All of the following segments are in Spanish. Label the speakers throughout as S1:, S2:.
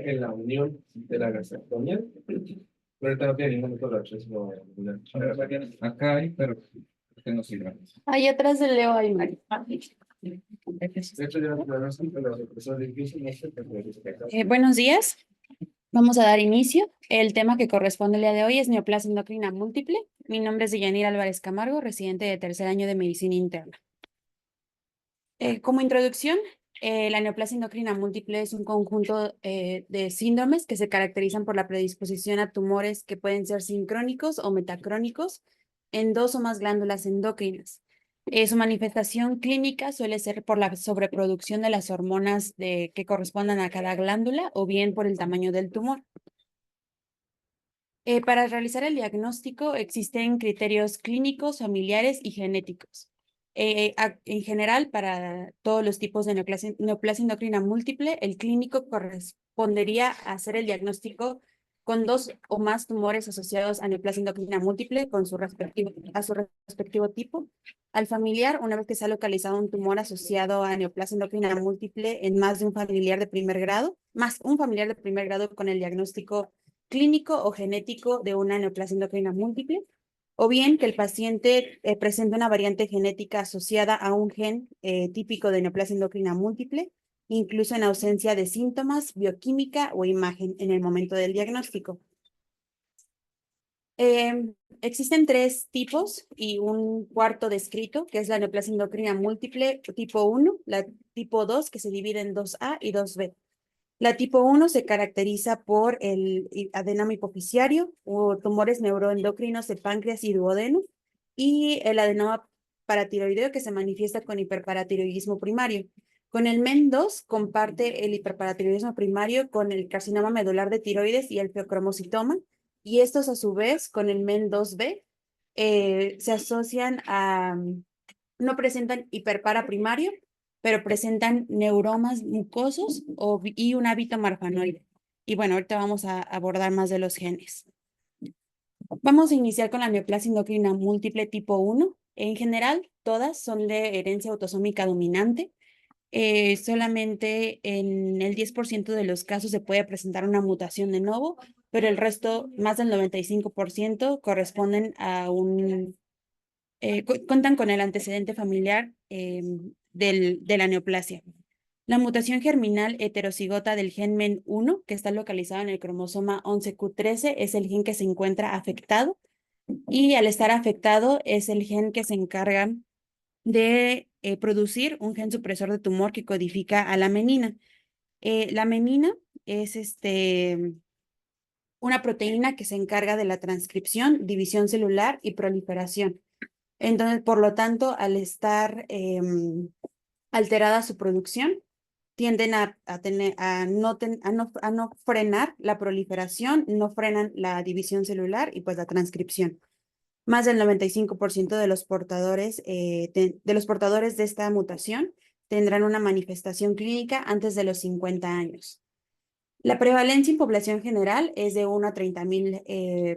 S1: En la unión de la gastronomía, pero ahorita no tiene ningún otro acceso. Acá hay, pero que no sirve.
S2: Ahí atrás de Leo hay Mari.
S1: De hecho, ya la sorpresa difícil, no sé,
S2: Buenos días. Vamos a dar inicio. El tema que corresponde el día de hoy es neoplasia endocrina múltiple. Mi nombre es Deyanira Álvarez Camargo, residente de tercer año de medicina interna. Como introducción, la neoplasia endocrina múltiple es un conjunto de síndromes que se caracterizan por la predisposición a tumores que pueden ser sincrónicos o metacrónicos en dos o más glándulas endocrinas. Su manifestación clínica suele ser por la sobreproducción de las hormonas que correspondan a cada glándula o bien por el tamaño del tumor. Para realizar el diagnóstico existen criterios clínicos, familiares y genéticos. En general, para todos los tipos de neoplasia endocrina múltiple, el clínico correspondería a hacer el diagnóstico con dos o más tumores asociados a neoplasia endocrina múltiple con su respectivo tipo. Al familiar, una vez que se ha localizado un tumor asociado a neoplasia endocrina múltiple en más de un familiar de primer grado, más un familiar de primer grado con el diagnóstico clínico o genético de una neoplasia endocrina múltiple, o bien que el paciente presente una variante genética asociada a un gen típico de neoplasia endocrina múltiple, incluso en ausencia de síntomas, bioquímica o imagen en el momento del diagnóstico. Existen tres tipos y un cuarto descrito, que es la neoplasia endocrina múltiple tipo 1, la tipo 2, que se divide en 2A y 2B. La tipo 1 se caracteriza por el adenoma hipofisiario o tumores neuroendocrinos de páncreas y duodeno y el adenoma paratiroideo que se manifiesta con hiperparatiroidismo primario. Con el MEN2 comparte el hiperparatiroidismo primario con el carcinoma medular de tiroides y el feocromocitoma, y estos a su vez con el MEN2B se asocian a, no presentan hiperpara primario, pero presentan neuromas mucosos y un hábito marfanoide. Y bueno, ahorita vamos a abordar más de los genes. Vamos a iniciar con la neoplasia endocrina múltiple tipo 1. En general, todas son de herencia autosómica dominante. Solamente en el 10% de los casos se puede presentar una mutación de novo, pero el resto, más del 95%, corresponden a cuentan con el antecedente familiar de la neoplasia. La mutación germinal heterocigota del gen MEN1, que está localizado en el cromosoma 11q13, es el gen que se encuentra afectado, y al estar afectado es el gen que se encarga de producir un gen supresor de tumor que codifica a la menina. La menina es una proteína que se encarga de la transcripción, división celular y proliferación. Entonces, por lo tanto, al estar alterada su producción, tienden a no frenar la proliferación, no frenan la división celular y pues la transcripción. Más del 95% de los portadores de esta mutación tendrán una manifestación clínica antes de los 50 años. La prevalencia en población general es de 1 a 30,000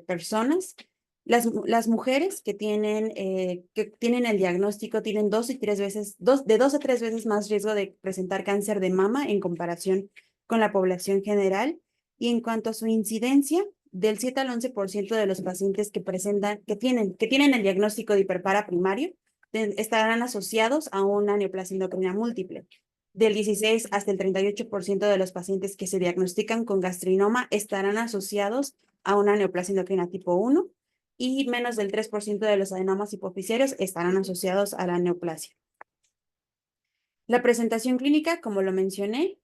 S2: personas. Las mujeres que tienen el diagnóstico tienen de 2 a 3 veces más riesgo de presentar cáncer de mama en comparación con la población general. Y en cuanto a su incidencia, del 7 al 11% de los pacientes que tienen el diagnóstico de hiperpara primario estarán asociados a una neoplasia endocrina múltiple. Del 16 hasta el 38% de los pacientes que se diagnostican con gastrinoma estarán asociados a una neoplasia endocrina tipo 1 y menos del 3% de los adenomas hipofisiarios estarán asociados a la neoplasia. La presentación clínica, como lo mencioné,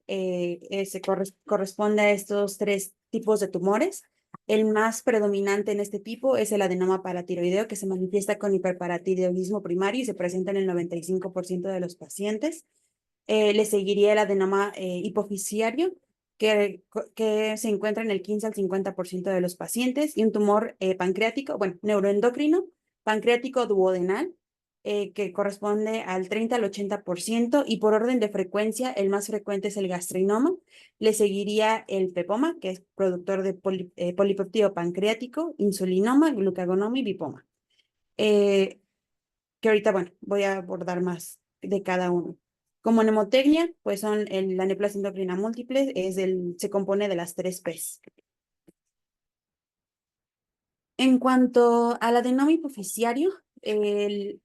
S2: corresponde a estos 3 tipos de tumores. El más predominante en este tipo es el adenoma paratiroideo, que se manifiesta con hiperparatiroidismo primario y se presenta en el 95% de los pacientes. Le seguiría el adenoma hipofisiario, que se encuentra en el 15 al 50% de los pacientes, y un tumor pancreático, neuroendocrino, pancreático duodenal, que corresponde al 30 al 80%, y por orden de frecuencia, el más frecuente es el gastrinoma. Le seguiría el pepoma, que es productor de polipéptido pancreático, insulinoma, glucagonoma y lipoma. Que ahorita, voy a abordar más de cada uno. Como mnemotecnia, pues son la neoplasia endocrina múltiple, se compone de las 3 Ps. En cuanto al adenoma hipofisiario, el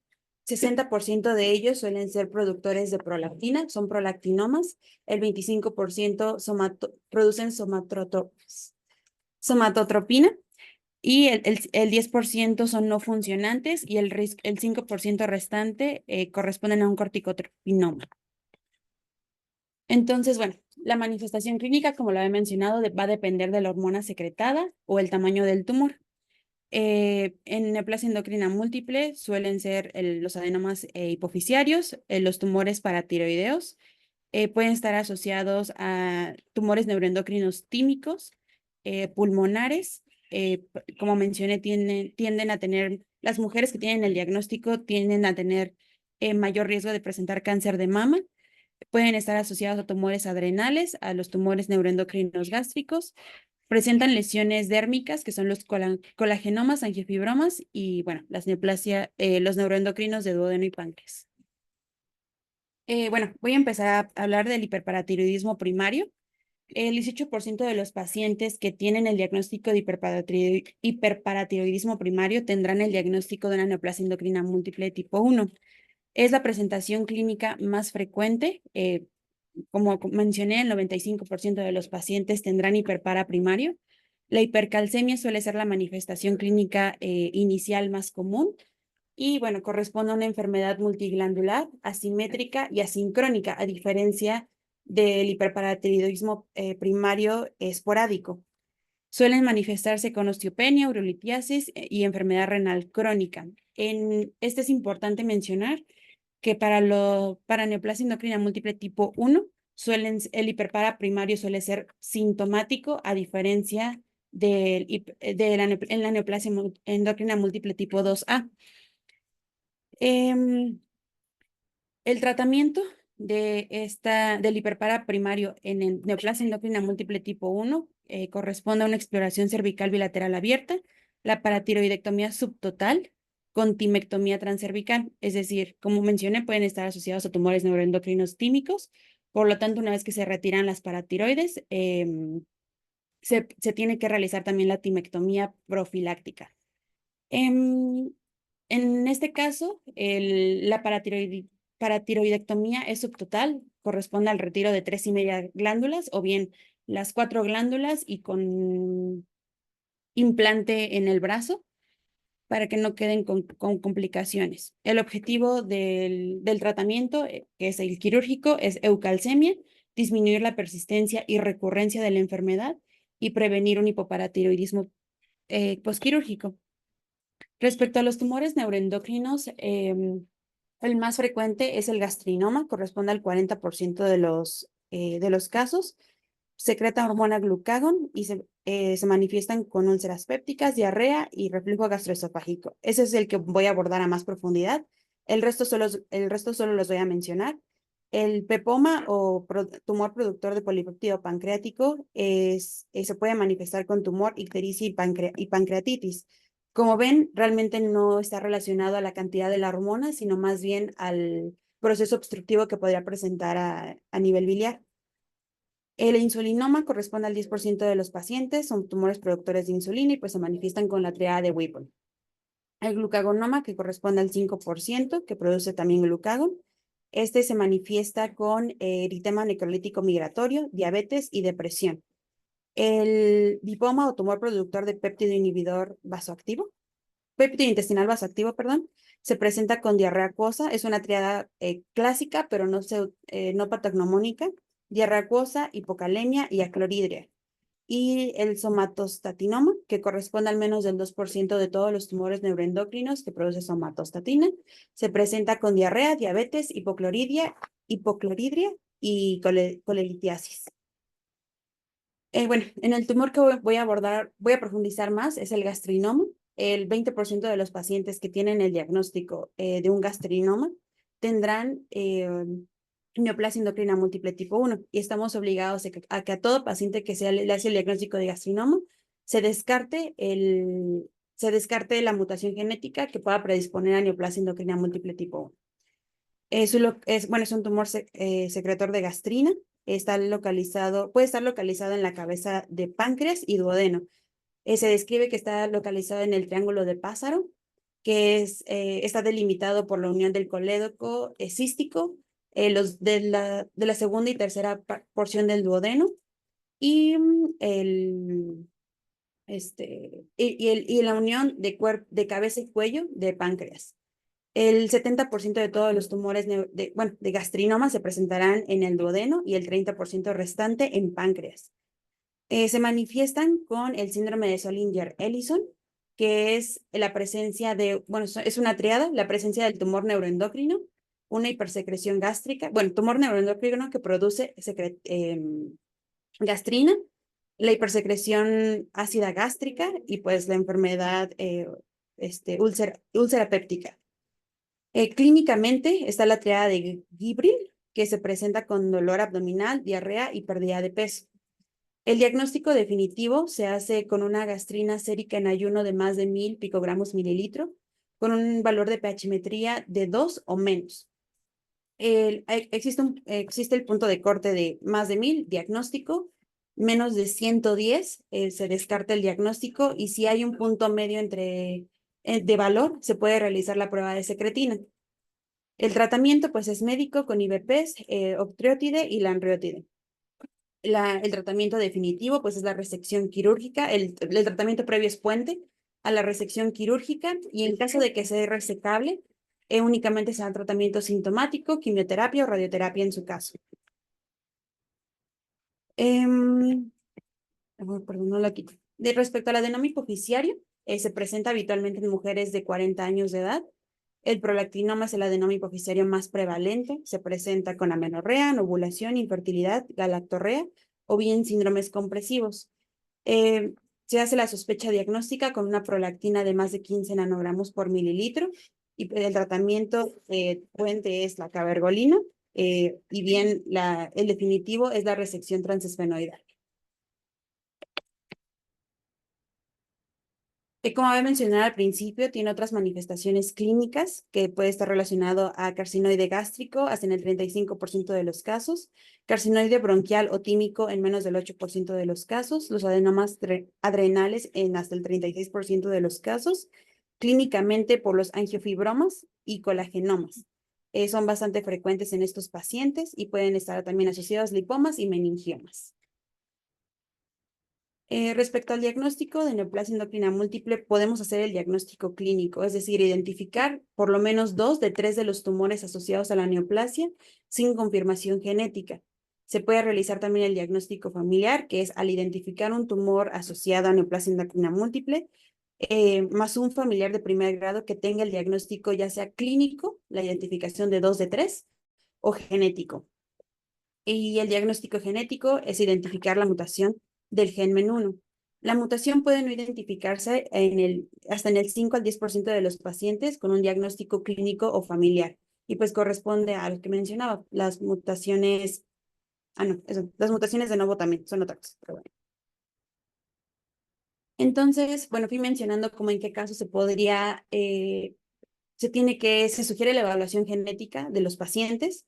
S2: 60% de ellos suelen ser productores de prolactina, son prolactinomas, el 25% producen somatotropina, y el 10% son no funcionantes y el 5% restante corresponden a un corticotropinoma. Entonces, la manifestación clínica, como lo he mencionado, va a depender de la hormona secretada o el tamaño del tumor. En neoplasia endocrina múltiple suelen ser los adenomas hipofisiarios, los tumores paratiroideos, pueden estar asociados a tumores neuroendocrinos tímicos, pulmonares. Como mencioné, tienden a tener, las mujeres que tienen el diagnóstico tienden a tener mayor riesgo de presentar cáncer de mama. Pueden estar asociados a tumores adrenales, a los tumores neuroendocrinos gástricos. Presentan lesiones dérmicas, que son los colagenomas, angiofibromas y, las los neuroendocrinos de duodeno y páncreas. Voy a empezar a hablar del hiperparatiroidismo primario. El 18% de los pacientes que tienen el diagnóstico de hiperparatiroidismo primario tendrán el diagnóstico de una neoplasia endocrina múltiple tipo 1. Es la presentación clínica más frecuente. Como mencioné, el 95% de los pacientes tendrán hiperpara primario. La hipercalcemia suele ser la manifestación clínica inicial más común y, corresponde a una enfermedad multiglandular, asimétrica y asincrónica, a diferencia del hiperparatiroidismo primario esporádico. Suelen manifestarse con osteopenia, urolitiasis y enfermedad renal crónica. Este es importante mencionar que para neoplasia endocrina múltiple tipo 1, el hiperpara primario suele ser sintomático, a diferencia en la neoplasia endocrina múltiple tipo 2A. El tratamiento del hiperpara primario en neoplasia endocrina múltiple tipo 1 corresponde a una exploración cervical bilateral abierta, la paratiroidectomía subtotal con timectomía transcervical. Es decir, como mencioné, pueden estar asociados a tumores neuroendocrinos tímicos. Por lo tanto, una vez que se retiran las paratiroides, se tiene que realizar también la timectomía profiláctica. En este caso, la paratiroidectomía es subtotal, corresponde al retiro de 3,5 glándulas o bien las 4 glándulas y con implante en el brazo para que no queden con complicaciones. El objetivo del tratamiento, que es el quirúrgico, es eucalcemia, disminuir la persistencia y recurrencia de la enfermedad y prevenir un hipoparatiroidismo postquirúrgico. Respecto a los tumores neuroendocrinos, el más frecuente es el gastrinoma, corresponde al 40% de los casos, secretan hormona glucagón y se manifiestan con úlceras pépticas, diarrea y reflujo gastroesofágico. Ese es el que voy a abordar a más profundidad. El resto solo los voy a mencionar. El pepoma o tumor productor de polipéptido pancreático se puede manifestar con tumor, ictericia y pancreatitis. Como ven, realmente no está relacionado a la cantidad de la hormona, sino más bien al proceso obstructivo que podría presentar a nivel biliar. El insulinoma corresponde al 10% de los pacientes, son tumores productores de insulina y pues se manifiestan con la triada de Whipple. El glucagonoma, que corresponde al 5%, que produce también glucagón. Este se manifiesta con eritema necrolítico migratorio, diabetes y depresión. El lipoma o tumor productor de péptido inhibidor vasoactivo, péptido intestinal vasoactivo, perdón, se presenta con diarrea acuosa. Es una triada clásica, pero no patognomónica. Diarrea acuosa, hipocalemia y acloridria. Y el somatostatinoma, que corresponde al menos del 2% de todos los tumores neuroendocrinos que produce somatostatina, se presenta con diarrea, diabetes, hipocloridria y colelitiasis. Bueno, en el tumor que voy a abordar, voy a profundizar más, es el gastrinoma. El 20% de los pacientes que tienen el diagnóstico de un gastrinoma tendrán neoplasia endocrina múltiple tipo 1 y estamos obligados a que a todo paciente que le hace el diagnóstico de gastrinoma se descarte la mutación genética que pueda predisponer a neoplasia endocrina múltiple tipo 1. Es un tumor secretor de gastrina. Puede estar localizado en la cabeza de páncreas y duodeno. Se describe que está localizado en el triángulo de Pázaro, que está delimitado por la unión del colédoco cístico, de la segunda y tercera porción del duodeno y, y la unión de cabeza y cuello de páncreas. El 70% de todos los tumores de gastrinoma se presentarán en el duodeno y el 30% restante en páncreas. Se manifiestan con el síndrome de Zollinger-Ellison, que es la presencia es una triada, la presencia del tumor neuroendocrino, una hipersecreción gástrica, tumor neuroendocrino que produce gastrina, la hipersecreción ácida gástrica y pues la enfermedad úlcera péptica. Clínicamente está la triada de Gibril, que se presenta con dolor abdominal, diarrea y pérdida de peso. El diagnóstico definitivo se hace con una gastrina sérica en ayuno de más de 1000 picogramos mililitro, con un valor de pHimetría de 2 o menos. Existe el punto de corte de más de 1000, diagnóstico, menos de 110, se descarta el diagnóstico y si hay un punto medio de valor, se puede realizar la prueba de secretina. El tratamiento pues es médico con IVPs, octreotide y lanreotide. El tratamiento definitivo pues es la resección quirúrgica. El tratamiento previo es puente a la resección quirúrgica y en caso de que sea resecable, únicamente será tratamiento sintomático, quimioterapia o radioterapia en su caso. Perdón, no la quito. Respecto al adenoma hipoficiario, se presenta habitualmente en mujeres de 40 años de edad. El prolactinoma es el adenoma hipoficiario más prevalente. Se presenta con amenorrea, ovulación, infertilidad, galactorrea o bien síndromes compresivos. Se hace la sospecha diagnóstica con una prolactina de más de 15 nanogramos por mililitro y el tratamiento puente es la cabergolina y bien el definitivo es la resección transesfenoidal. Como había mencionado al principio, tiene otras manifestaciones clínicas que puede estar relacionado a carcinoide gástrico hasta en el 35% de los casos, carcinoide bronquial o tímico en menos del 8% de los casos, los adenomas adrenales en hasta el 36% de los casos, clínicamente por los angiofibromas y colagenomas. Son bastante frecuentes en estos pacientes y pueden estar también asociados lipomas y meningiomas. Respecto al diagnóstico de neoplasia endocrina múltiple, podemos hacer el diagnóstico clínico, es decir, identificar por lo menos 2 de 3 de los tumores asociados a la neoplasia sin confirmación genética. Se puede realizar también el diagnóstico familiar, que es al identificar un tumor asociado a neoplasia endocrina múltiple, más un familiar de primer grado que tenga el diagnóstico ya sea clínico, la identificación de 2 de 3, o genético. Y el diagnóstico genético es identificar la mutación del gen MEN1. La mutación puede no identificarse hasta en el 5 al 10% de los pacientes con un diagnóstico clínico o familiar. Y pues corresponde al que mencionaba, las mutaciones, no, eso, las mutaciones de nuevo también son otra cosa, pero bueno. Entonces, bueno, fui mencionando cómo en qué caso se sugiere la evaluación genética de los pacientes.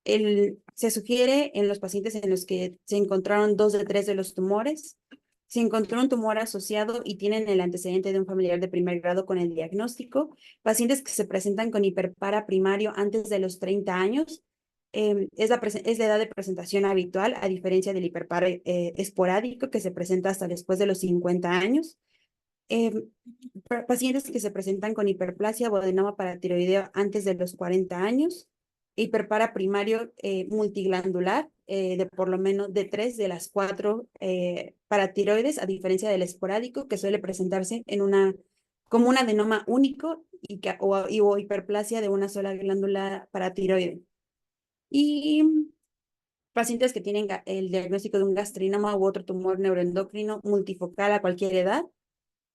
S2: Se sugiere en los pacientes en los que se encontraron 2 de 3 de los tumores. Se encontró un tumor asociado y tienen el antecedente de un familiar de primer grado con el diagnóstico. Pacientes que se presentan con hiperpara primario antes de los 30 años. Es la edad de presentación habitual, a diferencia del hiperpara esporádico que se presenta hasta después de los 50 años. Pacientes que se presentan con hiperplasia o adenoma paratiroideo antes de los 40 años, hiperpara primario multiglandular de por lo menos de 3 de las 4 paratiroides, a diferencia del esporádico que suele presentarse como un adenoma único o hiperplasia de una sola glándula paratiroide. Y pacientes que tienen el diagnóstico de un gastrinoma u otro tumor neuroendocrino multifocal a cualquier edad,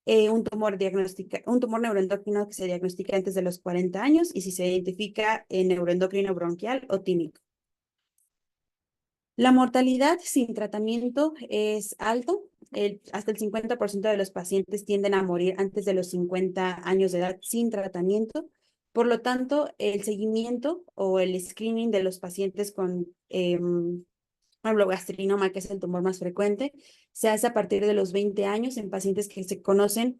S2: un tumor neuroendocrino que se diagnostica antes de los 40 años y si se identifica neuroendocrino bronquial o tímico. La mortalidad sin tratamiento es alta. Hasta el 50% de los pacientes tienden a morir antes de los 50 años de edad sin tratamiento. Por lo tanto, el seguimiento o el screening de los pacientes con gastrinoma, que es el tumor más frecuente, se hace a partir de los 20 años en pacientes que se conocen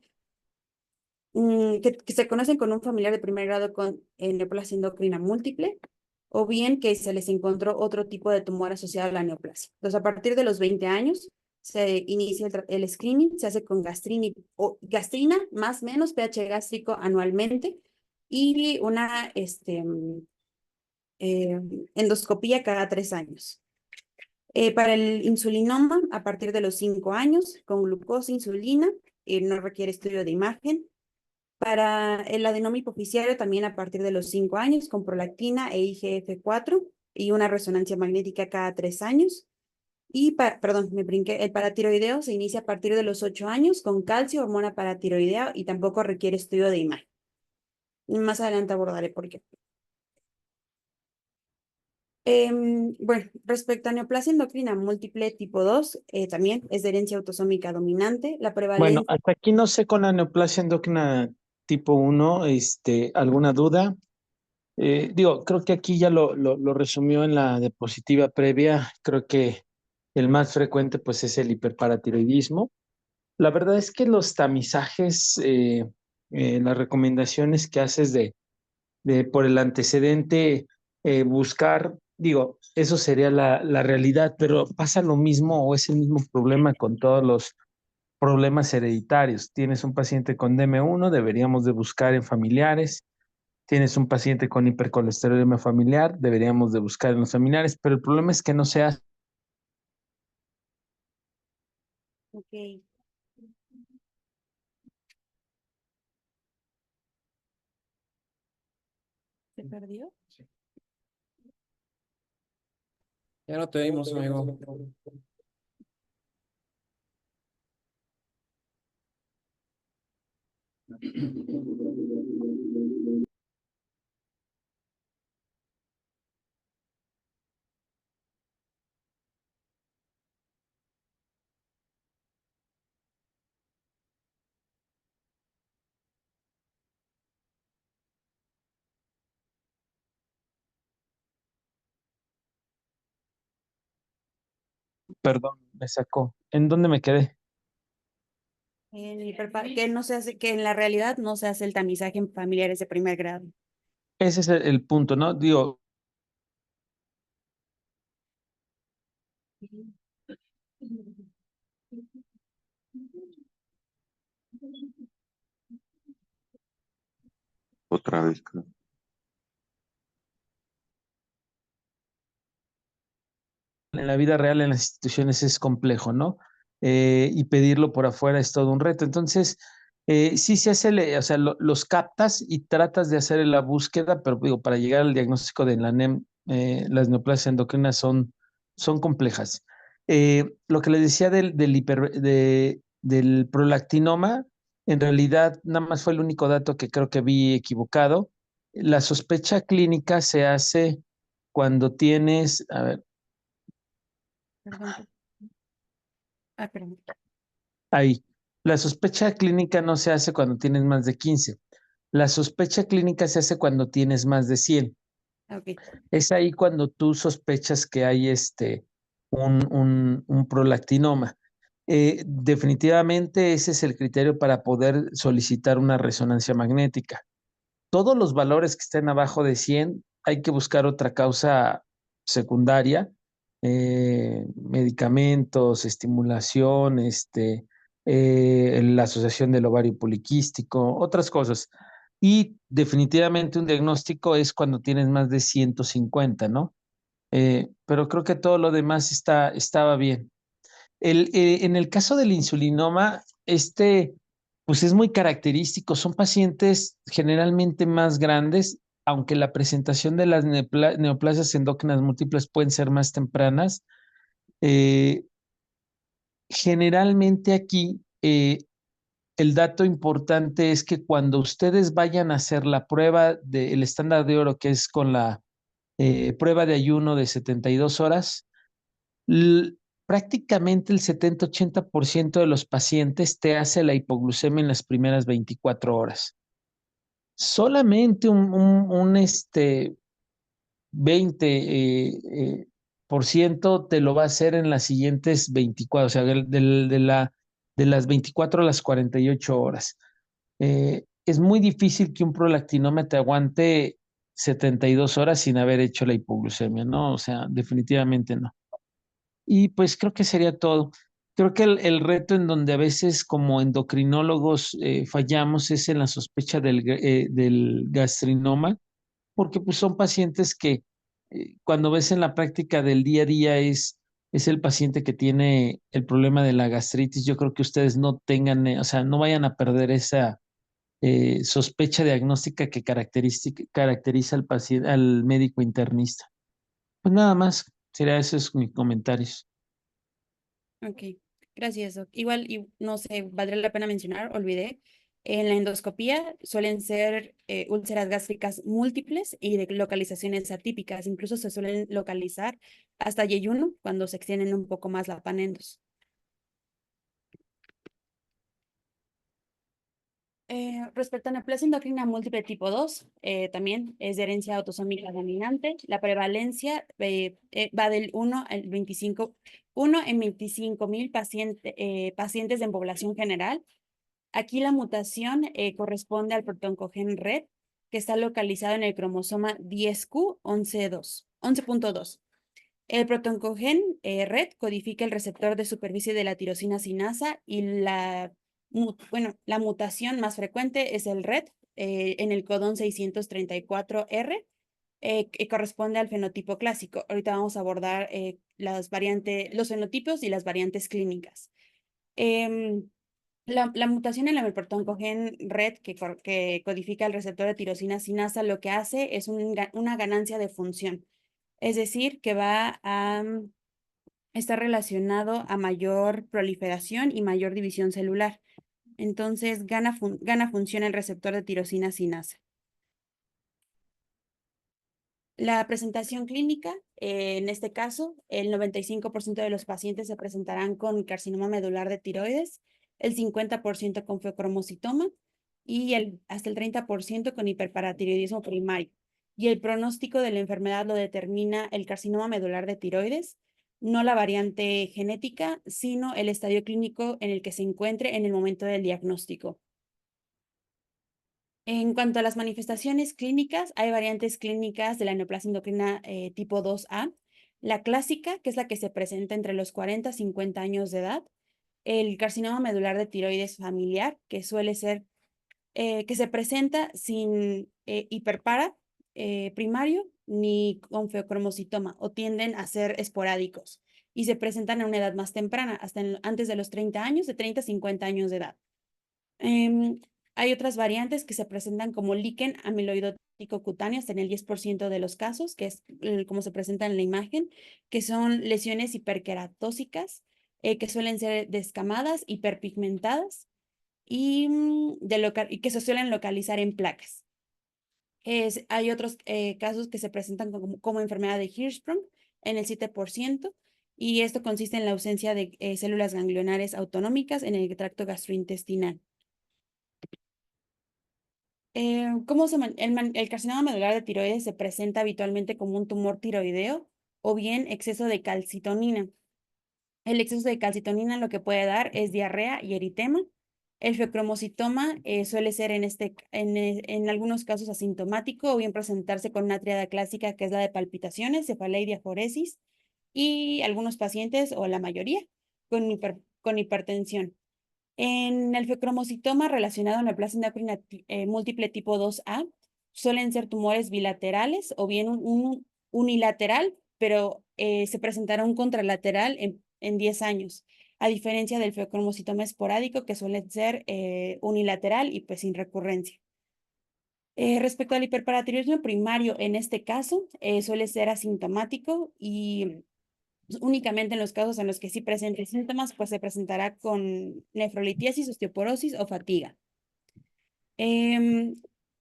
S2: con un familiar de primer grado con neoplasia endocrina múltiple, o bien que se les encontró otro tipo de tumor asociado a la neoplasia. Entonces, a partir de los 20 años, se inicia el screening, se hace con gastrina más menos pH gástrico anualmente y una endoscopía cada 3 años. Para el insulinoma, a partir de los 5 años, con glucosa, insulina, no requiere estudio de imagen. Para el adenoma hipoficiario, también a partir de los 5 años, con prolactina e IGF-4 y una resonancia magnética cada 3 años. Y, perdón, me brinqué, el paratiroideo se inicia a partir de los 8 años con calcio, hormona paratiroidea y tampoco requiere estudio de imagen. Más adelante abordaré por qué. Bueno, respecto a neoplasia endocrina múltiple tipo 2, también es de herencia autosómica dominante. La
S3: Bueno,
S2: prevalencia.
S3: hasta aquí no sé con la neoplasia endocrina tipo 1, ¿alguna duda? Digo, creo que aquí ya lo resumió en la diapositiva previa. Creo que el más frecuente pues es el hiperparatiroidismo. La verdad es que los tamizajes, las recomendaciones que haces por el antecedente, buscar, digo, eso sería la realidad, pero pasa lo mismo o es el mismo problema con todos los problemas hereditarios. Tienes un paciente con DM1, deberíamos de buscar en familiares. Tienes un paciente con hipercolesterolemia familiar, deberíamos de buscar en los familiares, pero el problema es que no se hace.
S2: Ok. ¿Se perdió?
S1: Ya no te oímos, amigo.
S3: Perdón, me sacó. ¿En dónde me quedé?
S2: Que no se hace, que en la realidad no se hace el tamizaje en familiares de primer grado.
S3: Ese es el punto, ¿no? Digo,
S4: Otra vez, creo.
S3: en la vida real, en las instituciones es complejo, ¿no? Y pedirlo por afuera es todo un reto. Entonces, sí se hace, o sea, los captas y tratas de hacer la búsqueda, pero digo, para llegar al diagnóstico de la NEM, las neoplasias endocrinas son son complejas. Lo que les decía del prolactinoma, en realidad nada más fue el único dato que creo que vi equivocado. La sospecha clínica se hace cuando tienes, a ver,
S2: Perdón. Perdón.
S3: ahí. La sospecha clínica no se hace cuando tienes más de 15. La sospecha clínica se hace cuando tienes más de 100.
S2: Ok.
S3: Es ahí cuando tú sospechas que hay un prolactinoma. Definitivamente ese es el criterio para poder solicitar una resonancia magnética. Todos los valores que estén abajo de 100, hay que buscar otra causa secundaria, medicamentos, estimulación, la asociación del ovario poliquístico, otras cosas. Y definitivamente un diagnóstico es cuando tienes más de 150, ¿no? Pero creo que todo lo demás estaba bien. En el caso del insulinoma, pues es muy característico. Son pacientes generalmente más grandes, aunque la presentación de las neoplasias endócrinas múltiples pueden ser más tempranas. Eh, Generalmente aquí, el dato importante es que cuando ustedes vayan a hacer la prueba del estándar de oro, que es con la prueba de ayuno de 72 horas, L- prácticamente el 70-80% de los pacientes te hace la hipoglucemia en las primeras 24 horas. Solamente un 20 por ciento te lo va a hacer en las siguientes 24, o sea, de las 24 a las 48 horas. Es muy difícil que un prolactinoma te aguante 72 horas sin haber hecho la hipoglucemia, ¿no? O sea, definitivamente no. Y pues creo que sería todo. Creo que el reto en donde a veces como endocrinólogos fallamos es en la sospecha del gastrinoma, porque pues son pacientes que cuando ves en la práctica del día a día es el paciente que tiene el problema de la gastritis. Yo creo que ustedes no tengan, o sea, no vayan a perder esa sospecha diagnóstica que caracteriza al paciente, al médico internista. Pues nada más, sería esos mis comentarios.
S2: Ok, gracias, Doc. Igual, y no sé, valdría la pena mencionar, olvidé, en la endoscopía suelen ser úlceras gástricas múltiples y de localizaciones atípicas. Incluso se suelen localizar hasta yeyuno cuando se extienden un poco más la panendos. Respecto a neoplasia endocrina múltiple tipo 2, también es de herencia autosómica dominante. La prevalencia va del 1 al 25, 1 en 25,000 pacientes en población general. Aquí la mutación corresponde al protoncogen RED, que está localizado en el cromosoma 10q11.2. El protoncogen RED codifica el receptor de superficie de la tirosina sinasa y la mutación más frecuente es el RED en el codón 634R, que corresponde al fenotipo clásico. Ahorita vamos a abordar los fenotipos y las variantes clínicas. Em, la mutación en el protoncogen RED, que codifica el receptor de tirosina sinasa, lo que hace es una ganancia de función. Es decir, que va a estar relacionado a mayor proliferación y mayor división celular. Entonces, gana función el receptor de tirosina sinasa. La presentación clínica, en este caso, el 95% de los pacientes se presentarán con carcinoma medular de tiroides, el 50% con feocromocitoma y hasta el 30% con hiperparatiroidismo primario. Y el pronóstico de la enfermedad lo determina el carcinoma medular de tiroides, no la variante genética, sino el estadio clínico en el que se encuentre en el momento del diagnóstico. En cuanto a las manifestaciones clínicas, hay variantes clínicas de la neoplasia endocrina tipo 2A. La clásica, que es la que se presenta entre los 40 y 50 años de edad. El carcinoma medular de tiroides familiar, que suele ser, que se presenta sin hiperpara primario ni con feocromocitoma o tienden a ser esporádicos y se presentan a una edad más temprana, antes de los 30 años, de 30 a 50 años de edad. Hay otras variantes que se presentan como líquen amiloidótico cutáneos en el 10% de los casos, que es como se presenta en la imagen, que son lesiones hiperqueratósicas, que suelen ser descamadas, hiperpigmentadas y, y que se suelen localizar en placas. Hay otros casos que se presentan como enfermedad de Hirschsprung en el 7%, y esto consiste en la ausencia de células ganglionares autonómicas en el tracto gastrointestinal. El carcinoma medular de tiroides se presenta habitualmente como un tumor tiroideo o bien exceso de calcitonina. El exceso de calcitonina lo que puede dar es diarrea y eritema. El feocromocitoma suele ser en algunos casos asintomático o bien presentarse con una tríada clásica que es la de palpitaciones, cefalea y diaforesis, y algunos pacientes o la mayoría con hipertensión. En el feocromocitoma relacionado a neoplasia endocrina múltiple tipo 2A, suelen ser tumores bilaterales o bien un unilateral, pero se presentará un contralateral en 10 años, a diferencia del feocromocitoma esporádico, que suele ser unilateral y pues sin recurrencia. Respecto al hiperparatiroidismo primario, en este caso, suele ser asintomático y únicamente en los casos en los que sí presente síntomas, pues se presentará con nefrolitiasis, osteoporosis o fatiga. Em,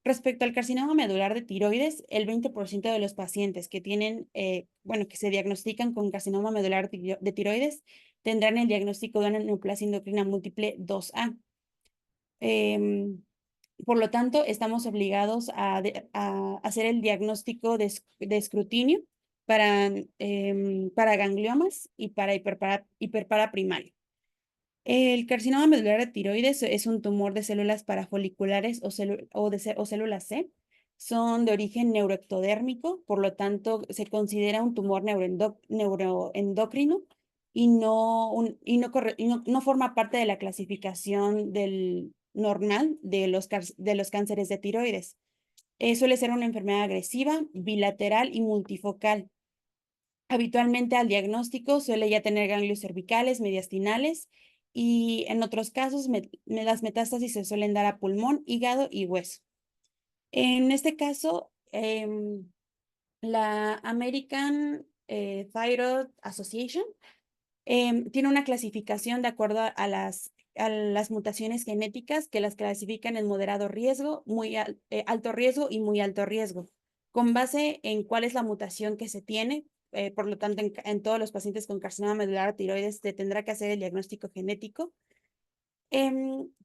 S2: Respecto al carcinoma medular de tiroides, el 20% de los pacientes que tienen, que se diagnostican con carcinoma medular de tiroides tendrán el diagnóstico de una neoplasia endocrina múltiple 2A. Por lo tanto, estamos obligados a hacer el diagnóstico de escrutinio para gangliomas y para hiperpara primario. El carcinoma medular de tiroides es un tumor de células parafoliculares o células C. Son de origen neuroectodérmico, por lo tanto, se considera un tumor neuroendocrino y no forma parte de la clasificación del normal de los cánceres de tiroides. Suele ser una enfermedad agresiva, bilateral y multifocal. Habitualmente al diagnóstico suele ya tener ganglios cervicales, mediastinales, y en otros casos las metástasis se suelen dar a pulmón, hígado y hueso. En este caso, la American Thyroid Association tiene una clasificación de acuerdo a las mutaciones genéticas que las clasifican en moderado riesgo, alto riesgo y muy alto riesgo, con base en cuál es la mutación que se tiene. Por lo tanto, en todos los pacientes con carcinoma medular de tiroides se tendrá que hacer el diagnóstico genético.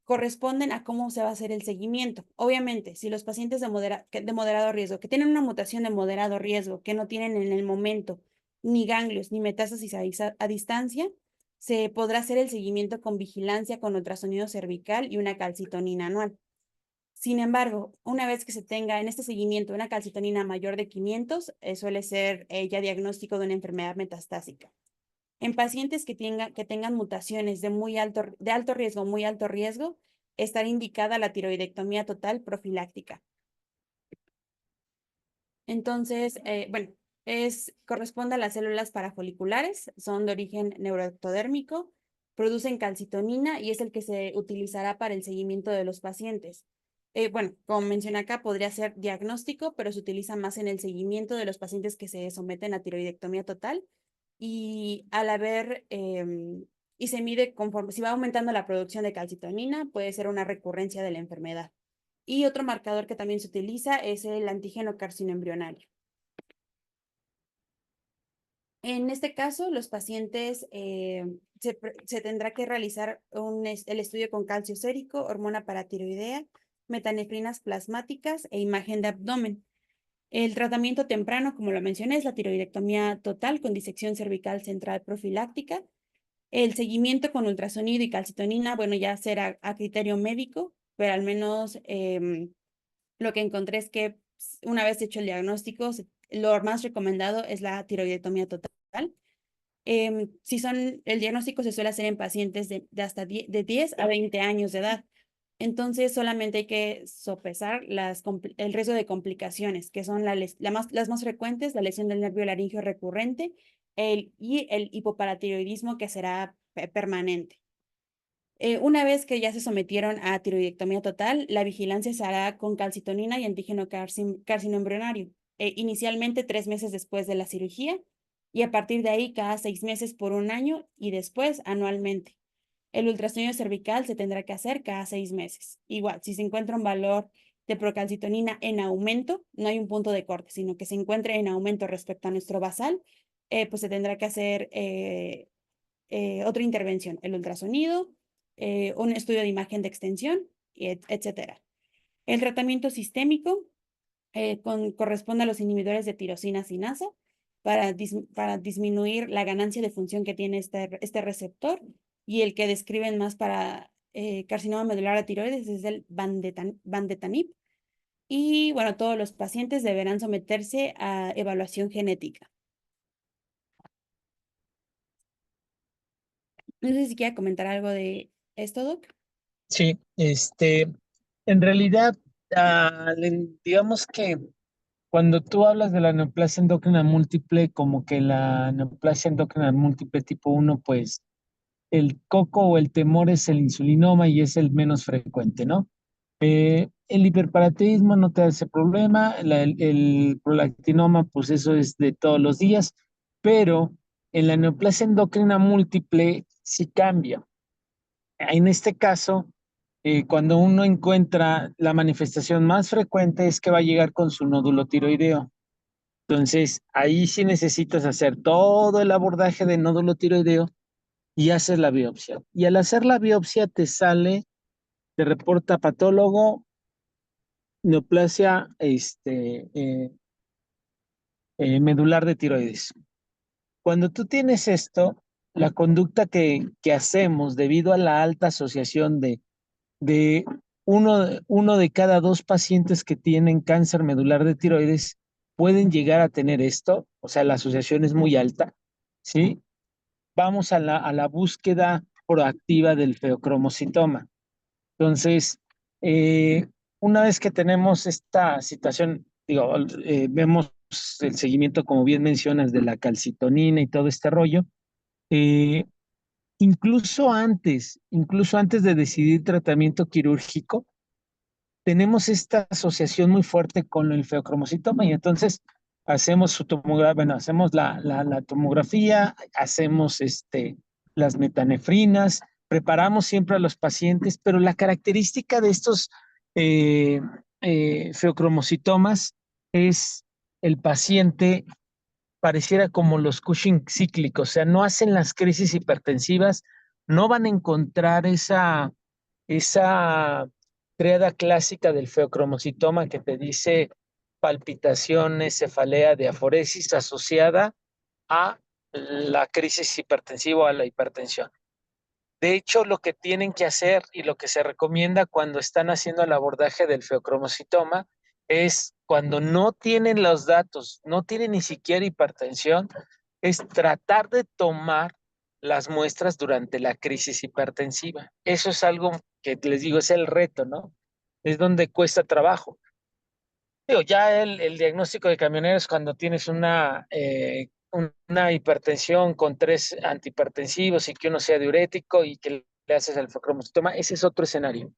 S2: Corresponden a cómo se va a hacer el seguimiento. Obviamente, si los pacientes de moderado riesgo, que tienen una mutación de moderado riesgo, que no tienen en el momento ni ganglios ni metástasis a distancia, se podrá hacer el seguimiento con vigilancia con ultrasonido cervical y una calcitonina anual. Sin embargo, una vez que se tenga en este seguimiento una calcitonina mayor de 500, suele ser ya diagnóstico de una enfermedad metastásica. En pacientes que tengan mutaciones de alto riesgo, muy alto riesgo, estará indicada la tiroidectomía total profiláctica. Entonces, corresponde a las células parafoliculares, son de origen neuroectodérmico, producen calcitonina y es el que se utilizará para el seguimiento de los pacientes. Como mencioné acá, podría ser diagnóstico, pero se utiliza más en el seguimiento de los pacientes que se someten a tiroidectomía total. Y y se mide conforme, si va aumentando la producción de calcitonina, puede ser una recurrencia de la enfermedad. Y otro marcador que también se utiliza es el antígeno carcinoembrionario. En este caso, los pacientes se tendrá que realizar el estudio con calcio sérico, hormona paratiroidea, metanefrinas plasmáticas e imagen de abdomen. El tratamiento temprano, como lo mencioné, es la tiroidectomía total con disección cervical central profiláctica. El seguimiento con ultrasonido y calcitonina, ya será a criterio médico, pero al menos lo que encontré es que una vez hecho el diagnóstico, lo más recomendado es la tiroidectomía total. El diagnóstico se suele hacer en pacientes de hasta 10 a 20 años de edad. Entonces, solamente hay que sopesar el riesgo de complicaciones, que son las más frecuentes, la lesión del nervio laríngeo recurrente y el hipoparatiroidismo, que será permanente. Una vez que ya se sometieron a tiroidectomía total, la vigilancia se hará con calcitonina y antígeno carcinoembrionario, inicialmente 3 meses después de la cirugía y a partir de ahí cada 6 meses por un año y después anualmente. El ultrasonido cervical se tendrá que hacer cada 6 meses. Igual, si se encuentra un valor de procalcitonina en aumento, no hay un punto de corte, sino que se encuentre en aumento respecto a nuestro basal, pues se tendrá que hacer otra intervención, el ultrasonido, un estudio de imagen de extensión, etcétera. El tratamiento sistémico corresponde a los inhibidores de tirosina sinasa para disminuir la ganancia de función que tiene este receptor y el que describen más para carcinoma medular de tiroides es el vandetanib. Y bueno, todos los pacientes deberán someterse a evaluación genética. No sé si quiera comentar algo de esto, Doc.
S3: Sí, en realidad, digamos que cuando tú hablas de la neoplasia endocrina múltiple, como que la neoplasia endocrina múltiple tipo 1, pues el coco o el temor es el insulinoma y es el menos frecuente, ¿no? El hiperparatidismo no te da ese problema, el prolactinoma, pues eso es de todos los días, pero en la neoplasia endocrina múltiple sí cambia. En este caso, cuando uno encuentra la manifestación más frecuente es que va a llegar con su nódulo tiroideo. Entonces, ahí sí necesitas hacer todo el abordaje de nódulo tiroideo y haces la biopsia. Y al hacer la biopsia te sale, te reporta patólogo, neoplasia medular de tiroides. Cuando tú tienes esto, la conducta que hacemos debido a la alta asociación de uno de cada 2 pacientes que tienen cáncer medular de tiroides pueden llegar a tener esto, o sea, la asociación es muy alta, ¿sí? Vamos a la búsqueda proactiva del feocromocitoma. Entonces, una vez que tenemos esta situación, digo, vemos el seguimiento, como bien mencionas, de la calcitonina y todo este rollo, eh, incluso antes de decidir tratamiento quirúrgico, tenemos esta asociación muy fuerte con el feocromocitoma y entonces hacemos su tomografía, bueno, hacemos la tomografía, hacemos las metanefrinas, preparamos siempre a los pacientes, pero la característica de estos eh, feocromocitomas es el paciente pareciera como los Cushing cíclicos, o sea, no hacen las crisis hipertensivas, no van a encontrar esa triada clásica del feocromocitoma que te dice palpitaciones, cefalea, diaforesis asociada a la crisis hipertensiva o a la hipertensión. De hecho, lo que tienen que hacer y lo que se recomienda cuando están haciendo el abordaje del feocromocitoma es cuando no tienen los datos, no tienen ni siquiera hipertensión, es tratar de tomar las muestras durante la crisis hipertensiva. Eso es algo que les digo, es el reto, ¿no? Es donde cuesta trabajo. Digo, ya el diagnóstico de camioneros cuando tienes una hipertensión con 3 antihipertensivos y que uno sea diurético y que le haces el feocromocitoma, ese es otro escenario.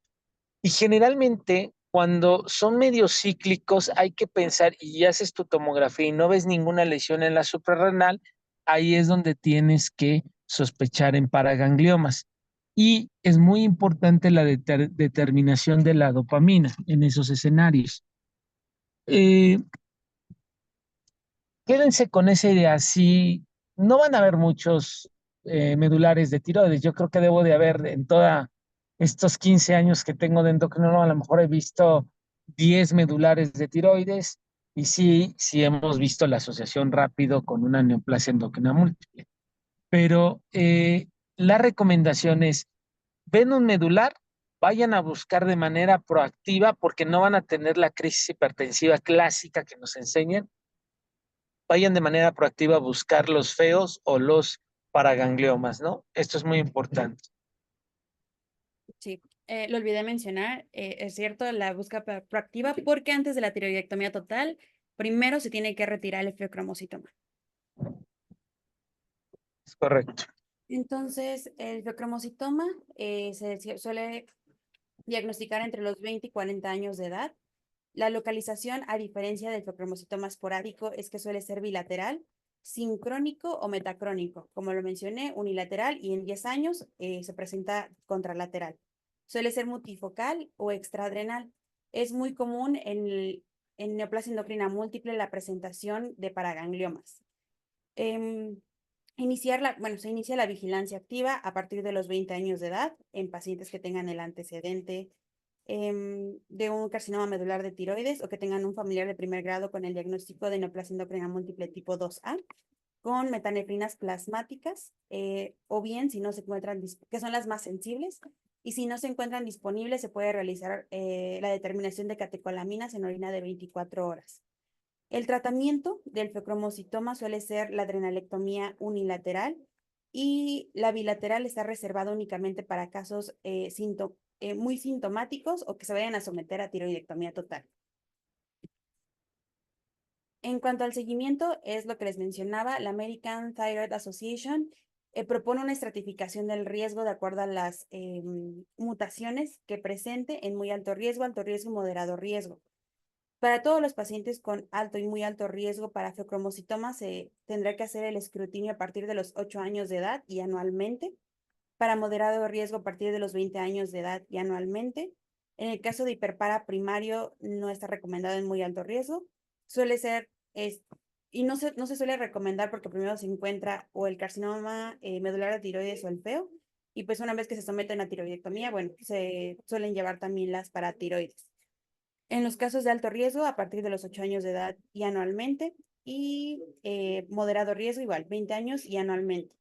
S3: Y generalmente, cuando son medio cíclicos, hay que pensar y haces tu tomografía y no ves ninguna lesión en la suprarrenal, ahí es donde tienes que sospechar en paragangliomas. Y es muy importante la determinación de la dopamina en esos escenarios. Eh, Quédense con esa idea. Si no van a haber muchos medulares de tiroides, yo creo que debo de haber en toda estos 15 años que tengo de endocrinólogo, a lo mejor he visto 10 medulares de tiroides y sí hemos visto la asociación rápido con una neoplasia endocrina múltiple. Pero la recomendación es, ven un medular, vayan a buscar de manera proactiva porque no van a tener la crisis hipertensiva clásica que nos enseñan, vayan de manera proactiva a buscar los feos o los paragangliomas, ¿no? Esto es muy importante.
S2: Sí, lo olvidé mencionar, es cierto, la búsqueda proactiva, porque antes de la tiroidectomía total, primero se tiene que retirar el feocromocitoma.
S3: Es correcto.
S2: Entonces, el feocromocitoma se suele diagnosticar entre los 20 y 40 años de edad. La localización, a diferencia del feocromocitoma esporádico, es que suele ser bilateral, sincrónico o metacrónico. Como lo mencioné, unilateral y en 10 años se presenta contralateral. Suele ser multifocal o extraadrenal. Es muy común en neoplasia endocrina múltiple la presentación de paragangliomas. Em, se inicia la vigilancia activa a partir de los 20 años de edad en pacientes que tengan el antecedente de un carcinoma medular de tiroides o que tengan un familiar de primer grado con el diagnóstico de neoplasia endocrina múltiple tipo 2A con metanefrinas plasmáticas o bien si no se encuentran, que son las más sensibles, y si no se encuentran disponibles se puede realizar la determinación de catecolaminas en orina de 24 horas. El tratamiento del feocromocitoma suele ser la adrenalectomía unilateral y la bilateral está reservada únicamente para casos muy sintomáticos o que se vayan a someter a tiroidectomía total. En cuanto al seguimiento, es lo que les mencionaba, la American Thyroid Association propone una estratificación del riesgo de acuerdo a las mutaciones que presente en muy alto riesgo y moderado riesgo. Para todos los pacientes con alto y muy alto riesgo para feocromocitoma se tendrá que hacer el escrutinio a partir de los 8 años de edad y anualmente. Para moderado riesgo a partir de los 20 años de edad y anualmente. En el caso de hiperpara primario no está recomendado en muy alto riesgo. Suele ser, y no se suele recomendar porque primero se encuentra o el carcinoma medular de tiroides o el FEO. Y pues una vez que se someten a tiroidectomía, bueno, se suelen llevar también las paratiroides. En los casos de alto riesgo, a partir de los 8 años de edad y anualmente, y moderado riesgo, igual, 20 años y anualmente.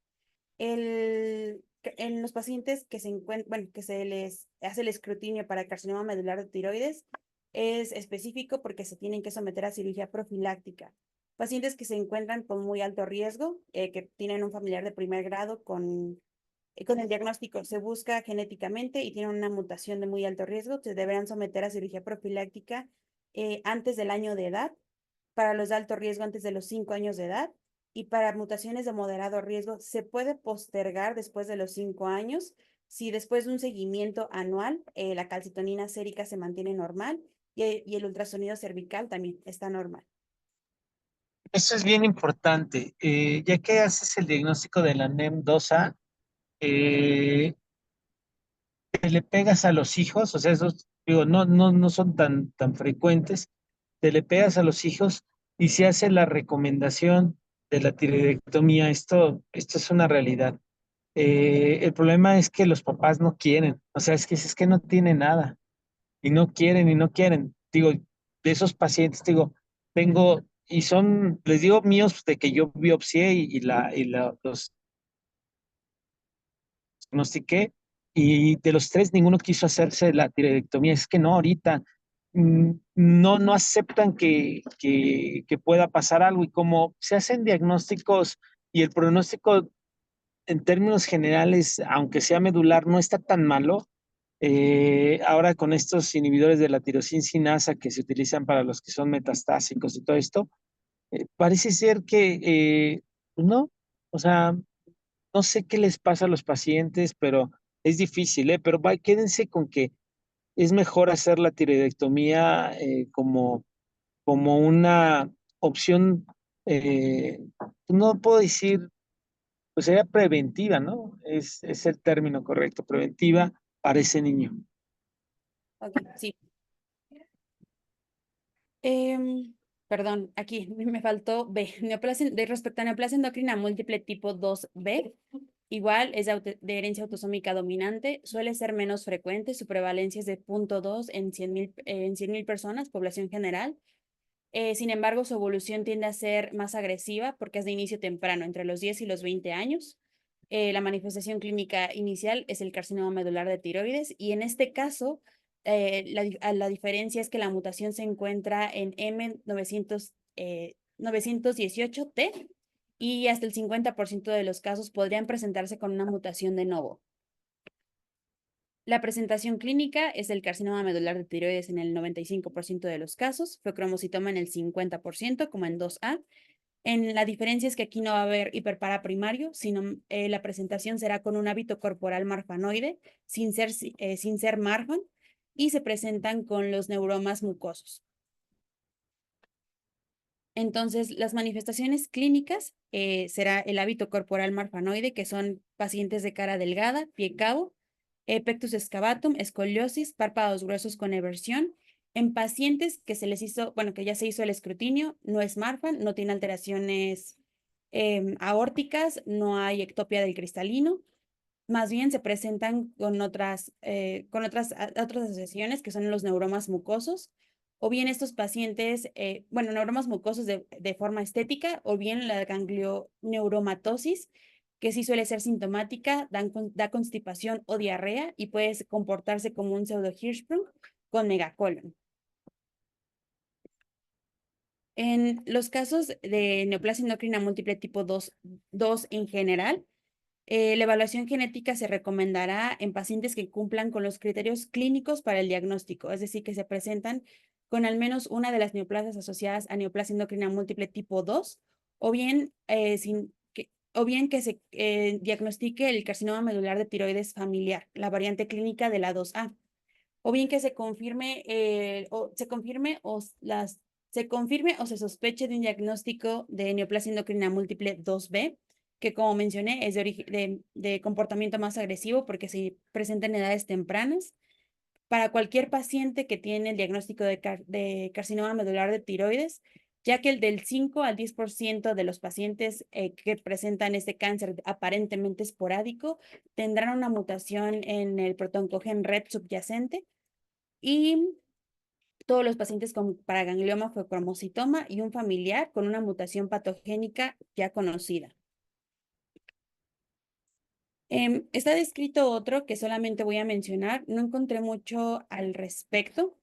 S2: En los pacientes que se encuentran, bueno, que se les hace el escrutinio para carcinoma medular de tiroides, es específico porque se tienen que someter a cirugía profiláctica. Pacientes que se encuentran con muy alto riesgo, que tienen un familiar de primer grado con el diagnóstico se busca genéticamente y tienen una mutación de muy alto riesgo, se deberán someter a cirugía profiláctica antes del año de edad, para los de alto riesgo antes de los 5 años de edad, y para mutaciones de moderado riesgo se puede postergar después de los 5 años si después de un seguimiento anual la calcitonina sérica se mantiene normal y el ultrasonido cervical también está normal.
S3: Eso es bien importante. Ya que haces el diagnóstico de la NEM2A, te le pegas a los hijos, o sea, esos, digo, no son tan frecuentes, te le pegas a los hijos y se hace la recomendación de la tiroidectomía. Esto es una realidad. El problema es que los papás no quieren, o sea, es que no tienen nada y no quieren y no quieren. Digo, de esos pacientes, digo, y son, les digo míos de que yo biopsié los diagnostiqué, y de los tres ninguno quiso hacerse la tiroidectomía. Es que no, ahorita no aceptan que pueda pasar algo, y como se hacen diagnósticos y el pronóstico en términos generales, aunque sea medular, no está tan malo. Ahora con estos inhibidores de la tirosina sinasa que se utilizan para los que son metastásicos y todo esto, parece ser que no, o sea, no sé qué les pasa a los pacientes, pero es difícil, ¿eh? Pero quédense con que es mejor hacer la tiroidectomía como una opción, no puedo decir, pues sería preventiva, ¿no? Es el término correcto, preventiva para ese niño.
S2: Ok, sí. Perdón, aquí me faltó B. Respecto a neoplasia endocrina múltiple tipo 2B, igual es de herencia autosómica dominante, suele ser menos frecuente, su prevalencia es de 0.2 en 100,000 personas, población general. Sin embargo, su evolución tiende a ser más agresiva porque es de inicio temprano, entre los 10 y los 20 años. La manifestación clínica inicial es el carcinoma medular de tiroides y en este caso, la diferencia es que la mutación se encuentra en M918T y hasta el 50% de los casos podrían presentarse con una mutación de novo. La presentación clínica es el carcinoma medular de tiroides en el 95% de los casos, feocromocitoma en el 50%, como en 2A, La diferencia es que aquí no va a haber hiperpara primario, sino la presentación será con un hábito corporal marfanoide, sin ser marfan, y se presentan con los neuromas mucosos. Entonces, las manifestaciones clínicas será el hábito corporal marfanoide, que son pacientes de cara delgada, pie cabo, pectus excavatum, escoliosis, párpados gruesos con eversión. En pacientes que se les hizo, bueno, que ya se hizo el escrutinio, no es marfan, no tiene alteraciones aórticas, no hay ectopia del cristalino. Más bien se presentan con otras asociaciones que son los neuromas mucosos, o bien estos pacientes, bueno, neuromas mucosos de forma estética, o bien la ganglioneuromatosis, que sí suele ser sintomática, da constipación o diarrea y puede comportarse como un pseudo Hirschsprung con megacolon. En los casos de neoplasia endocrina múltiple tipo 2 en general, la evaluación genética se recomendará en pacientes que cumplan con los criterios clínicos para el diagnóstico, es decir, que se presentan con al menos una de las neoplasias asociadas a neoplasia endocrina múltiple tipo 2, o bien, que se diagnostique el carcinoma medular de tiroides familiar, la variante clínica de la 2A, o bien que se confirme, se confirme o se sospeche de un diagnóstico de neoplasia endocrina múltiple 2B, que como mencioné es de comportamiento más agresivo porque se presenta en edades tempranas. Para cualquier paciente que tiene el diagnóstico de carcinoma medular de tiroides, ya que el del 5 al 10% de los pacientes que presentan este cáncer aparentemente esporádico tendrán una mutación en el protoncogen RET subyacente, y todos los pacientes con paraganglioma fue cromocitoma y un familiar con una mutación patogénica ya conocida. Está descrito otro que solamente voy a mencionar, no encontré mucho al respecto.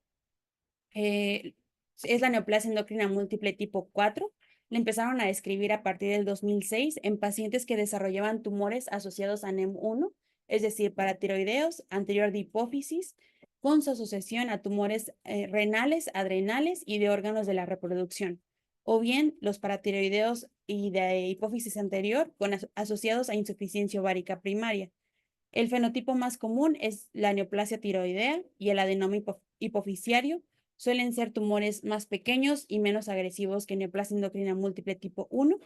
S2: Es la neoplasia endocrina múltiple tipo 4. La empezaron a describir a partir del 2006 en pacientes que desarrollaban tumores asociados a NEM1, es decir, paratiroideos, anterior de hipófisis, con su asociación a tumores renales, adrenales y de órganos de la reproducción, o bien los paratiroideos y de hipófisis anterior asociados a insuficiencia ovárica primaria. El fenotipo más común es la neoplasia tiroidea y el adenoma hipofisiario. Suelen ser tumores más pequeños y menos agresivos que neoplasia endocrina múltiple tipo 1.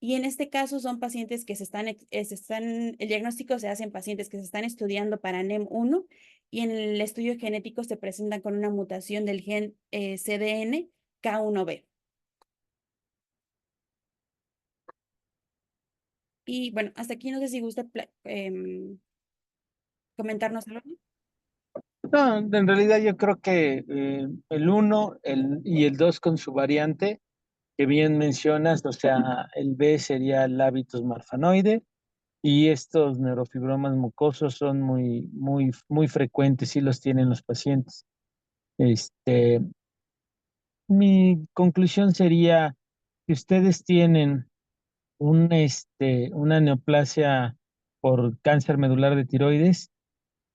S2: Y en este caso son pacientes que el diagnóstico se hace en pacientes que se están estudiando para NEM1, y en el estudio genético se presentan con una mutación del gen CDN K1B. Y bueno, hasta aquí no sé si gusta comentarnos algo.
S3: No, en realidad yo creo que el uno y el 2 con su variante, que bien mencionas, o sea, el B sería el hábitus marfanoide y estos neurofibromas mucosos son muy frecuentes y los tienen los pacientes. Este, mi conclusión sería que ustedes tienen una neoplasia por cáncer medular de tiroides,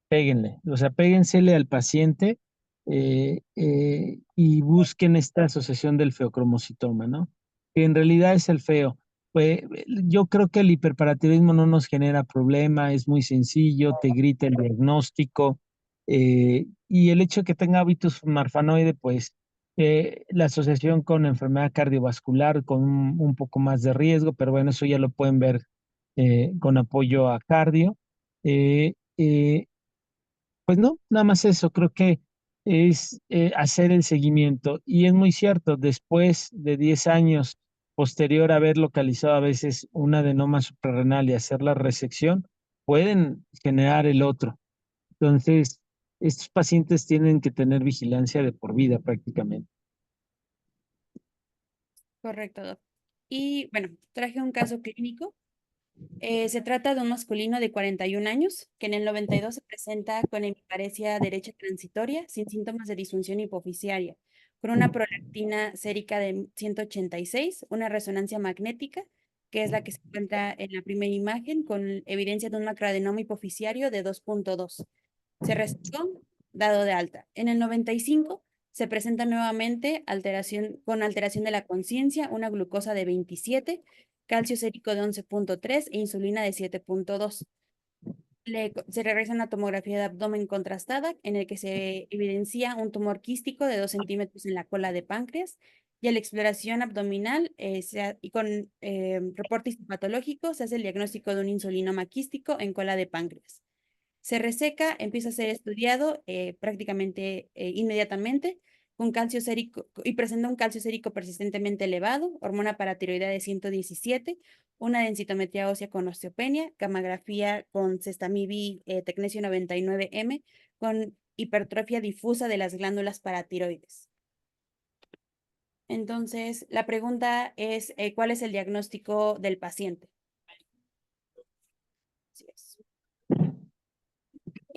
S3: péguenle, o sea, péguensele al paciente y busquen esta asociación del feocromocitoma, ¿no? Que en realidad es el feo. Pues, yo creo que el hiperparatiroidismo no nos genera problema, es muy sencillo, te grita el diagnóstico, y el hecho de que tenga hábitos marfanoide, pues la asociación con enfermedad cardiovascular, con un poco más de riesgo, pero bueno, eso ya lo pueden ver con apoyo a cardio. Eh, eh, pues no, nada más eso, creo que es hacer el seguimiento. Y es muy cierto, después de 10 años posterior a haber localizado a veces un adenoma suprarrenal y hacer la resección, pueden generar el otro. Entonces, estos pacientes tienen que tener vigilancia de por vida prácticamente.
S2: Correcto, doc. Y bueno, traje un caso clínico. Se trata de un masculino de 41 años que en el 92 se presenta con hemiparesia derecha transitoria sin síntomas de disfunción hipofisiaria, con una prolactina sérica de 186, una resonancia magnética, que es la que se encuentra en la primera imagen, con evidencia de un macroadenoma hipofisiario de 2.2. Se recetó, dado de alta. En el 95 Se presenta nuevamente con alteración de la conciencia, una glucosa de 27, calcio sérico de 11.3 e insulina de 7.2. Se realiza una tomografía de abdomen contrastada en el que se evidencia un tumor quístico de 2 centímetros en la cola de páncreas y a la exploración abdominal y con reporte histopatológico se hace el diagnóstico de un insulinoma quístico en cola de páncreas. Se reseca, empieza a ser estudiado prácticamente inmediatamente con calcio sérico y presenta un calcio sérico persistentemente elevado, hormona paratiroidea de 117, una densitometría ósea con osteopenia, gammagrafía con sestamibi tecnesio 99M, con hipertrofia difusa de las glándulas paratiroides. Entonces, la pregunta es, ¿cuál es el diagnóstico del paciente? Así es.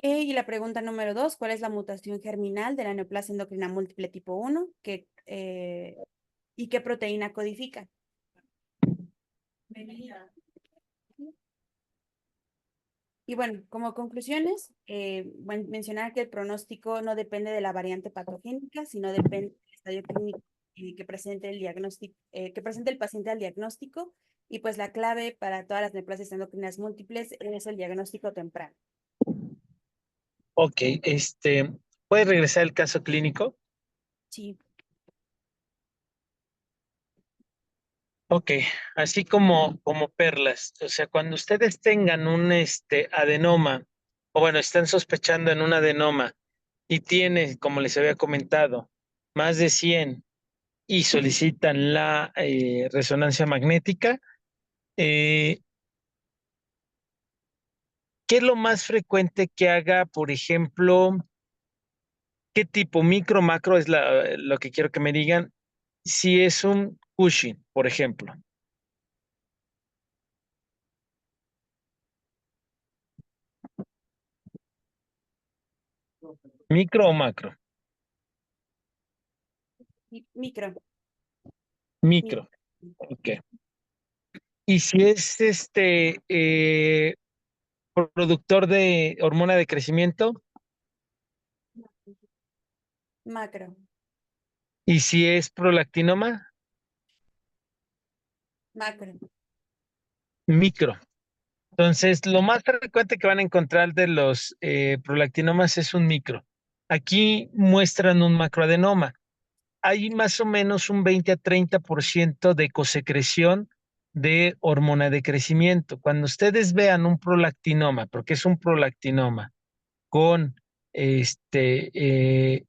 S2: Y la pregunta número 2, ¿cuál es la mutación germinal de la neoplasia endocrina múltiple tipo 1? ¿Y qué proteína codifica? Y bueno, como conclusiones, mencionar que el pronóstico no depende de la variante patogénica, sino depende del estadio clínico que presente el diagnóstico, que presente el paciente al diagnóstico. Y pues la clave para todas las neoplasias endocrinas múltiples es el diagnóstico temprano.
S3: Ok, ¿puede regresar el caso clínico?
S2: Sí.
S3: Ok, así como perlas. O sea, cuando ustedes tengan un adenoma, o bueno, están sospechando en un adenoma y tiene, como les había comentado, más de 100 y solicitan la resonancia magnética, eh, ¿qué es lo más frecuente que haga, por ejemplo, qué tipo micro, macro es lo que quiero que me digan? Si es un Cushing, por ejemplo, micro o macro,
S2: Micro.
S3: micro, ok. Y si es productor de hormona de crecimiento,
S2: Macro.
S3: y si es prolactinoma,
S2: Macro.
S3: micro. Entonces, lo más frecuente que van a encontrar de los prolactinomas es un micro. Aquí muestran un macroadenoma. Hay más o menos un 20 a 30% de cosecreción de hormona de crecimiento. Cuando ustedes vean un prolactinoma, porque es un prolactinoma, con este,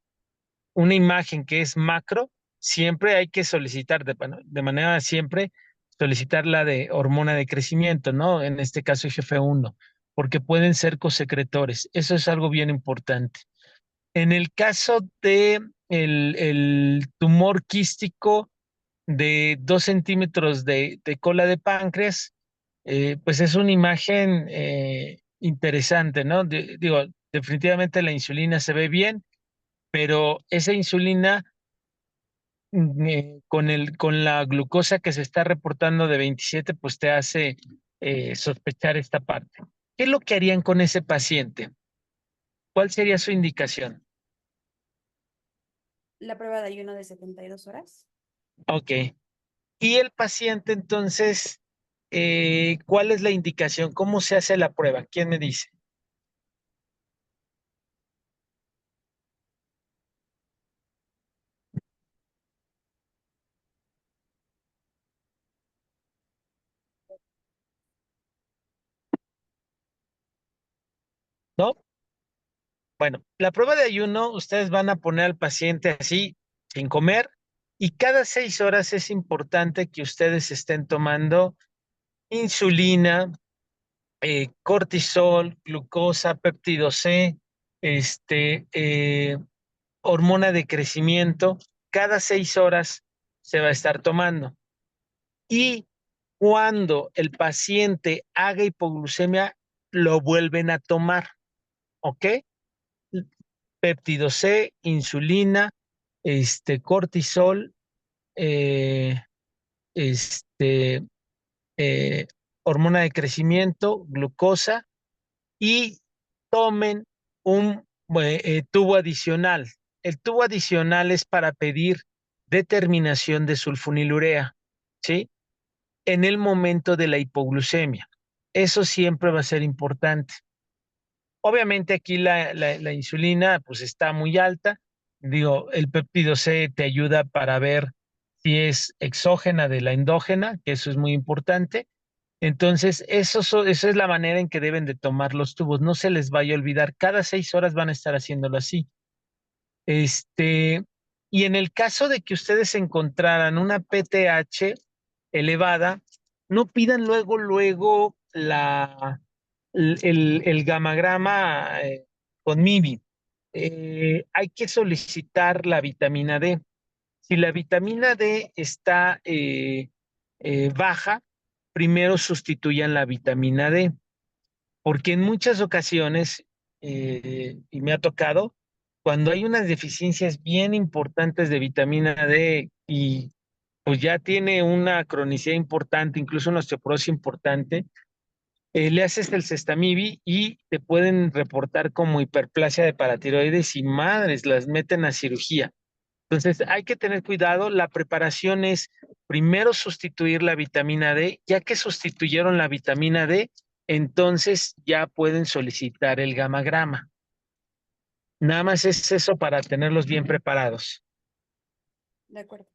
S3: una imagen que es macro, siempre hay que solicitar, de manera siempre, solicitar la de hormona de crecimiento, ¿no? En este caso IGF-1, porque pueden ser cosecretores. Eso es algo bien importante. En el caso de el tumor quístico de 2 centímetros de cola de páncreas, pues es una imagen interesante, ¿no? Digo, definitivamente la insulina se ve bien, pero esa insulina con la glucosa que se está reportando de 27, pues te hace sospechar esta parte. ¿Qué es lo que harían con ese paciente? ¿Cuál sería su indicación?
S2: La prueba de ayuno de 72 horas.
S3: Ok. Y el paciente, entonces, ¿cuál es la indicación? ¿Cómo se hace la prueba? ¿Quién me dice? ¿No? Bueno, la prueba de ayuno, ustedes van a poner al paciente así, sin comer, y cada 6 horas es importante que ustedes estén tomando insulina, cortisol, glucosa, péptido C, hormona de crecimiento, cada 6 horas se va a estar tomando. Y cuando el paciente haga hipoglucemia, lo vuelven a tomar, ¿ok? Péptido C, insulina, cortisol, eh, este, eh, hormona de crecimiento, glucosa, y tomen un tubo adicional. el tubo adicional es para pedir determinación de sulfonilurea, ¿sí? En el momento de la hipoglucemia. Eso siempre va a ser importante. Obviamente aquí la insulina pues está muy alta. Digo, el péptido C te ayuda para ver si es exógena de la endógena, que eso es muy importante. Entonces, eso es la manera en que deben de tomar los tubos. No se les vaya a olvidar. Cada 6 horas van a estar haciéndolo así. Este, y en el caso de que ustedes encontraran una PTH elevada, no pidan luego el gamagrama con MIBI. Hay que solicitar la vitamina D. Si la vitamina D está baja, primero sustituyan la vitamina D, porque en muchas ocasiones, y me ha tocado, cuando hay unas deficiencias bien importantes de vitamina D y pues ya tiene una cronicidad importante, incluso una osteoporosis importante, le haces el Sestamibi y te pueden reportar como hiperplasia de paratiroides y madres, las meten a cirugía. Entonces hay que tener cuidado. La preparación es primero sustituir la vitamina D, ya que sustituyeron la vitamina D, entonces ya pueden solicitar el gamagrama. Nada más es eso para tenerlos bien preparados.
S2: De acuerdo.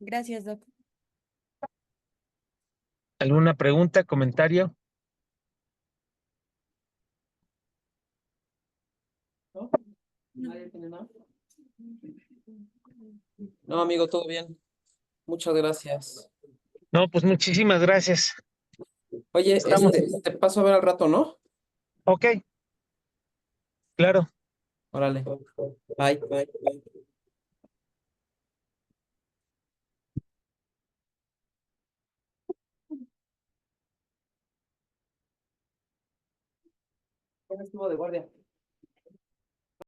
S2: Gracias, Doc.
S3: ¿Alguna pregunta, comentario?
S4: ¿No? ¿Nadie tiene nada? No, amigo, todo bien. Muchas gracias.
S3: No, pues muchísimas gracias.
S4: Oye,
S3: Estamos.
S4: te paso a ver al rato, ¿no?
S3: Ok, claro.
S4: Órale. Bye, bye, bye. ¿Cómo estuvo de guardia?